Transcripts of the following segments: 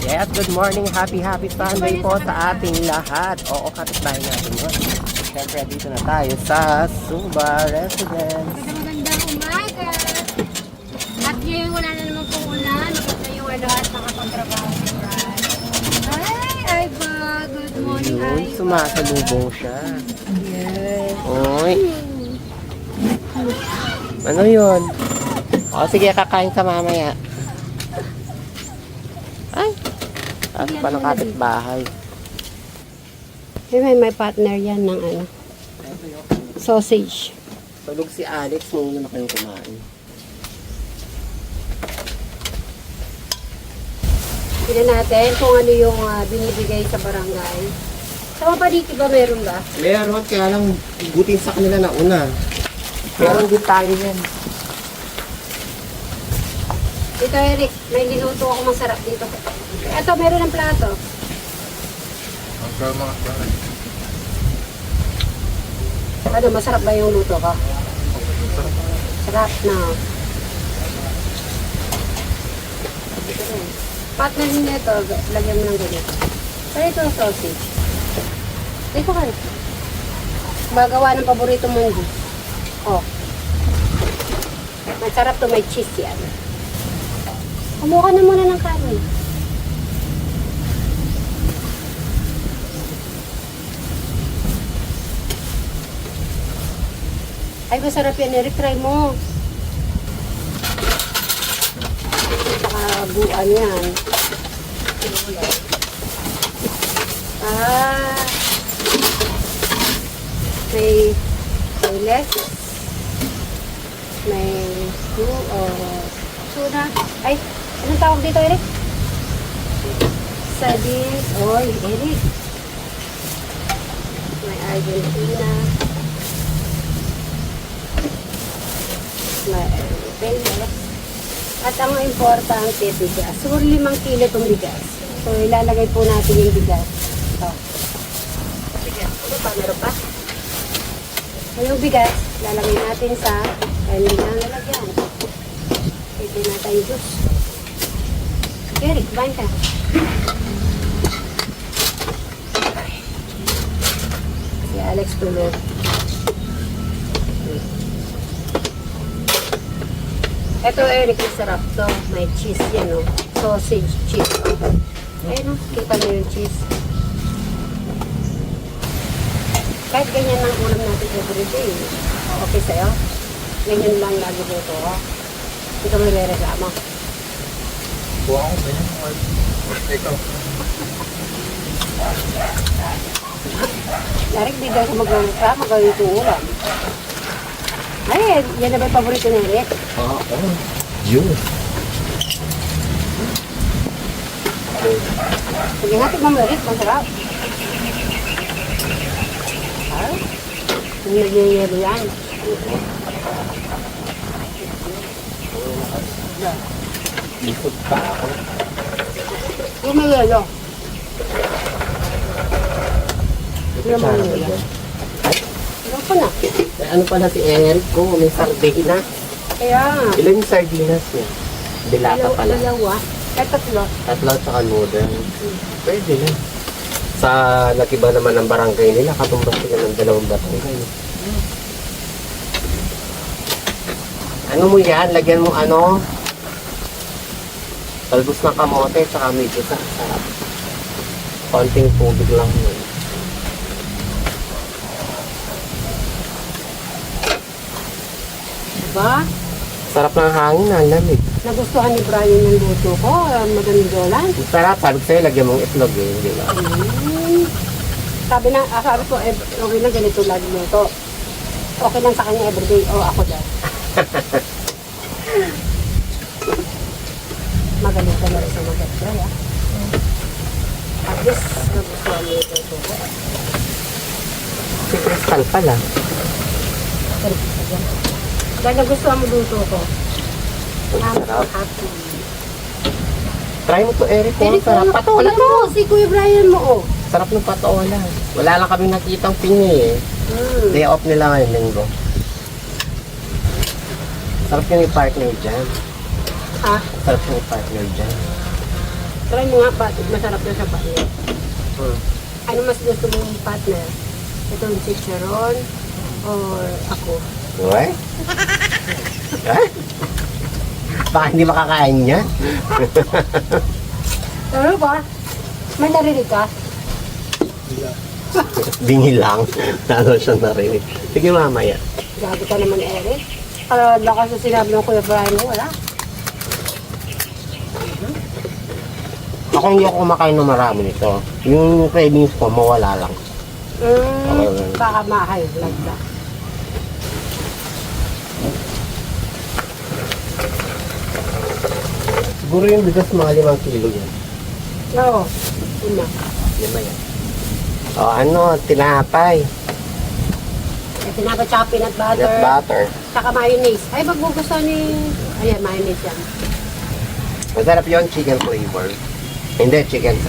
Yes, good morning. Happy Sunday po sa ating lahat. Oo, kapitbahay natin yun. Siyempre, dito na tayo sa Suba Residence. Magandang umaga. At ngayon wala na naman pong ulan. At ngayon lahat nakapagtrabaho. Ay, Iva. Good morning, Ayun, Iva. sumasalubong siya. Yes. Oy. Ano yun? O, sige, kakain ka mamaya. Ay, at pa ng kapitbahay. May partner yan ng ano. Sausage. Tulog si Alex, muna na kayong kumain. Tignan natin kung ano yung binibigay sa barangay. Sa mga paliki ba meron ba? Meron, kaya lang butin sa kanila na una. Meron din tayo yan. Dito, Eric, may niluto ako masarap dito. Ito, meron ng plato. Ano, masarap ba yung luto ko? Sarap na. Partner din ito, lagyan mo ng ganito. Pero ito ang sausage. Dito ka rin. Magawa ng paborito mong di. Oh. Masarap to, may cheese yan. Kumuha ka na muna ng kanin. Ay, masarap yan, Eric. Try mo. Nakabuan yan. Ah. May lettuce. May tuna. Ay, anong tawag dito, Eric? Sardines. Oy, Eric. May Argentina. May pelas. At ang importante, bigas. Siguro 5 kilo itong bigas. So, ilalagay po natin yung bigas. Ito. Bigas. Ano pa? Meron pa? So, yung bigas, lalagay natin sa kanyang nalagyan. Ito na tayo juice. Eric, kumain ka. Si Alex tulog. Ito, Eric, sarap to. May cheese yan, no? Sausage cheese. Ayun, no? Kita mo yung cheese. Kahit ganyan ang ulam natin everyday. Okay sa'yo? Ganyan lang lagi dito, ha? Hindi ka may-reklamo. Buha ko ba yan? Ikaw. Eric, di daw siya mag-reklamo. Magawin itong ulam. Ay, yan na ba yung paborito ni Eric? Oo. Yun. Sige nga, tignan mo, Eric. Masarap. Ah, yung nagyayelo yan. Likod pa ako. Yung may yelo. Yung may yelo. Ilan ko na? Eh, ano pala si Eric ko? May sardina. Kaya, Ilan yung sardinas niya? Dilata pala. dalawa. Ay, tatlo. Tatlo at saka noodle. Pwede na. Sa nakiba naman ng barangay nila, katumbas sila ng 2 barangay. Ano mo yan? Lagyan mo ano? Talbos ng kamote, saka medyo sarap. Konting tubig lang yun. Diba? Sarap ng hangin, ang lamig. Nagustuhan ni Brian yung luto ko. Madaming dolan. Sarap, sabi ko sa'yo, lagyan mong itlog eh, di ba? Sabi ko, okay lang ganito lagi luto. Okay lang sa kanya everyday. O, ako daw. Magaling ka na rin sa mag-try, ah. At least, nagustuhan niyo yung luto ko. Si Crystal pala. Dahil nagustuhan mo luto ko. I'm so Sarap. happy. Try mo to, Eric. Eric, Sarap patola to. Si Kuya Brian mo, oh. Sarap ng patola. Wala lang kami nakitang pingi eh. Day off nila ngayon, linggo. Sarap yung partner dyan. Ha? Sarap yung partner dyan. Try mo nga, masarap na sa banyo. Hmm. Ano mas gusto mong partner? Itong chicharon or ako? Uy? Ha? Baka hindi makakain niya? Ano ba? May narinig ka? Bingi lang. Lalo siya narinig. Sige mamaya. Gabi ka naman, Eric. Lakas na sinabi ng Kuya Brian mo, wala? Ako hindi ako kumakain ng marami nito. Yung cravings ko, mawala lang. Baka ma-high blood ka. Siguro yung bigas mga 5 kilo yan. Oo. Una. 5 yan. O ano, tinapay. May tinapay tsaka peanut butter. Peanut butter. Tsaka mayonnaise. Ay, magbugusto ni... Ayan, mayonnaise yan. Masarap yun, chicken flavor. Hindi, chicken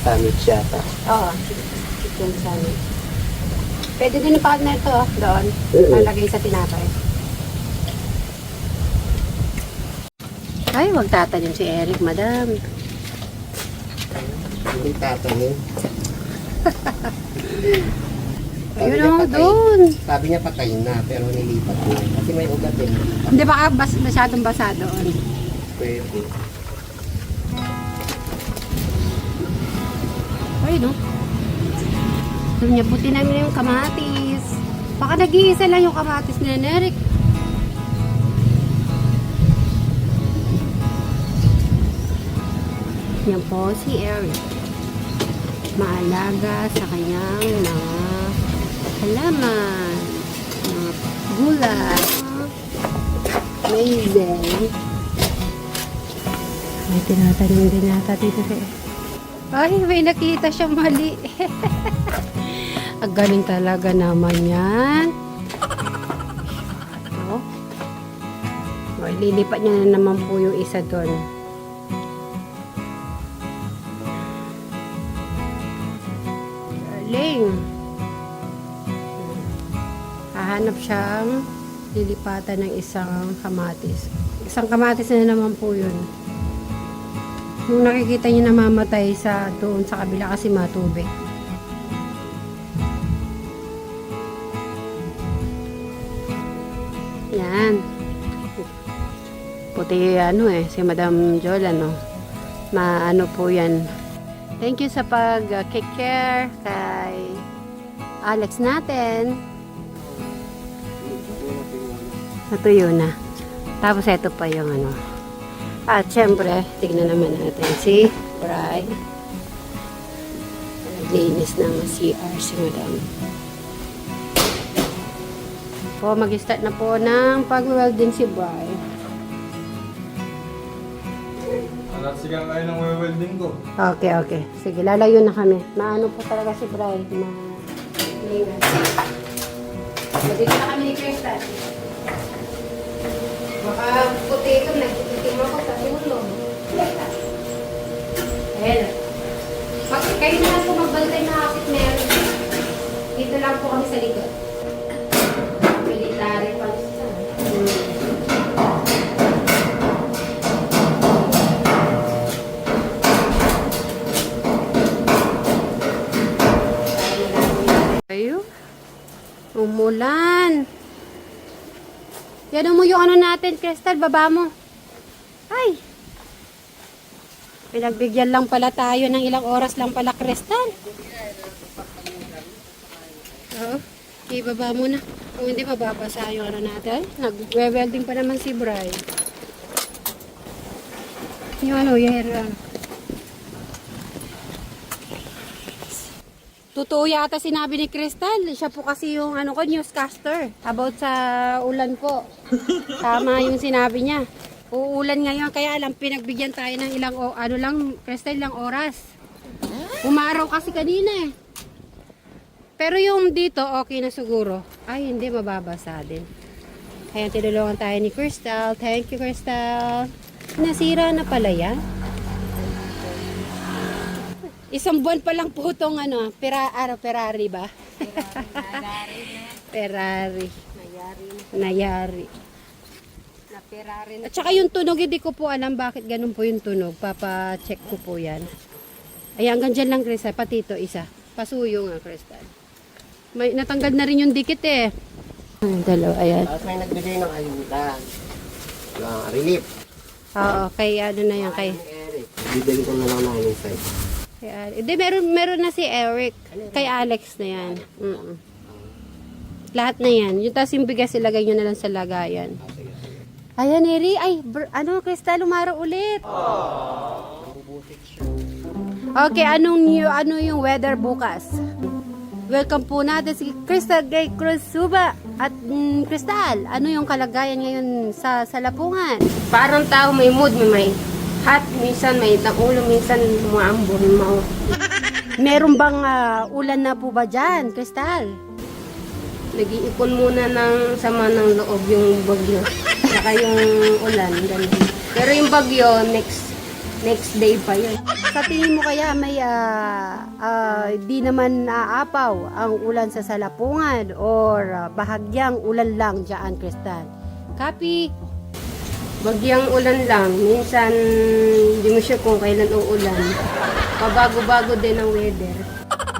sandwich yata. Oo. Chicken sandwich. Pwede din yung partner to, doon. Oo. Malagay sa tinapay. Ay, wag tatanim si Eric, madam. Hindi tatanim. Ayun o, doon. Sabi niya patay na, pero nilipat niya. Kasi may ugat din. Hindi baka masyadong basa doon. Pwede. Ay, no? Sabi niya, buti namin yung kamatis. Baka nag-iisa lang yung kamatis ni Eric. Yan po si Eric. Maalaga sa kanyang mga halaman, mga gulay. Amazing. May tinatanim din nata dito sa... Ay, may nakita siyang mali. Ang galing talaga naman yan. Ito. O, lilipat niya na naman po yung isa doon. Galing. Hahanap siyang lilipatan ng isang kamatis. Isang kamatis na naman po yun. Nung nakikita niya namamatay sa doon sa kabila kasi matubig. Yan. Puti ano si Madam Jola, no? Maano po yan. Thank you sa pag-take care kay Alex natin. Natuyo na. Tapos ito pa yung ano. At syempre, tignan naman natin si Bri. Naglinis ng CR si Madam. Po, mag-start na po ng pag-welding si Bri. Nasigang kayo ng welding ko. Okay. Sige, lalayo na kami. Maano po talaga si Bri. Lingas. Dito na kami ni Crystal. Baka puti ito, nagtitim ako sa tulong. Ayan. Kayo na lang po magbantay na kapit meron. Dito lang po kami sa likod. Military pa siya. Ayo. Umulan. Yan mo yung ano natin, Crystal, baba mo. Ay. Pinagbigyan lang pala tayo ng ilang oras lang pala, Crystal. Oo. Okay, baba mo na. Kung hindi, mababasa yung ano natin. Nag-welding pa naman si Bri. Yung ano, yung totoo yata sinabi ni Crystal. Siya po kasi yung ano ko, newscaster. About sa ulan po. Tama yung sinabi niya. Uulan ngayon, kaya lang pinagbigyan tayo ng ilang, ano lang, Crystal, ilang oras. Umaraw kasi kanina eh. Pero yung dito, okay na siguro. Ay, hindi, mababasa din. Kaya tinulungan tayo ni Crystal. Thank you, Crystal. Nasira na pala yan. Isang buwan pa lang po itong ano, Ferrari ba? Ferrari. Nayari. Ferrari na. At saka yung tunog, hindi ko po alam bakit ganun po yung tunog. Papa-check ko po yan. Ayan, hanggang dyan lang, Crystal. Pati ito, isa. Pasuyo nga, Crystal. May, natanggal na rin yung dikit eh. Dalawa, ayan. Tapos may nagbigay ng ayuda. Relief. Oo, kay ano na yan, kay... Eric. Bibigyan ko na lang namin sa'yo. Hindi, meron na si Eric. Kay Alex na yan. Mm-mm. Lahat na yan. Yung tas yung bigas, ilagay nyo na lang sa lagayan. Ayan, Eri. Ay, Crystal, umaro ulit. Okay, ano yung weather bukas? Welcome po natin si Crystal Gay Cruzsuba. At Crystal, ano yung kalagayan ngayon sa Lapungan? Parang tao may mood, may hot, minsan may ulo, minsan maambon, Meron bang ulan na po ba dyan, Crystal? Nag-iipon muna ng sama ng loob yung bagyo. Saka yung ulan, ganun. Pero yung bagyo, next day pa yun. Sa tingin mo kaya may di naman aapaw ang ulan sa Salapungan or bahagyang ulan lang dyan, Crystal? Copy. Bagyang ulan lang. Minsan, hindi mo sure kung kailan uulan. Pabago-bago din ang weather.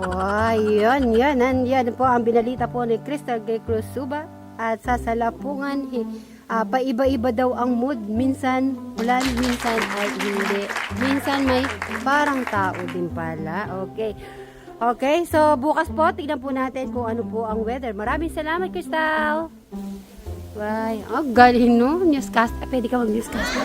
Oh, yan po ang binalita po ni Crystal Gay Cruzsuba. At sa Salapungan, paiba-iba daw ang mood. Minsan ulan, minsan ay hindi. Minsan may parang tao din pala. Okay, so bukas po, tignan po natin kung ano po ang weather. Maraming salamat, Crystal. Bye. Oh, galing no? Newscaster. Pwede ka mag-newscaster.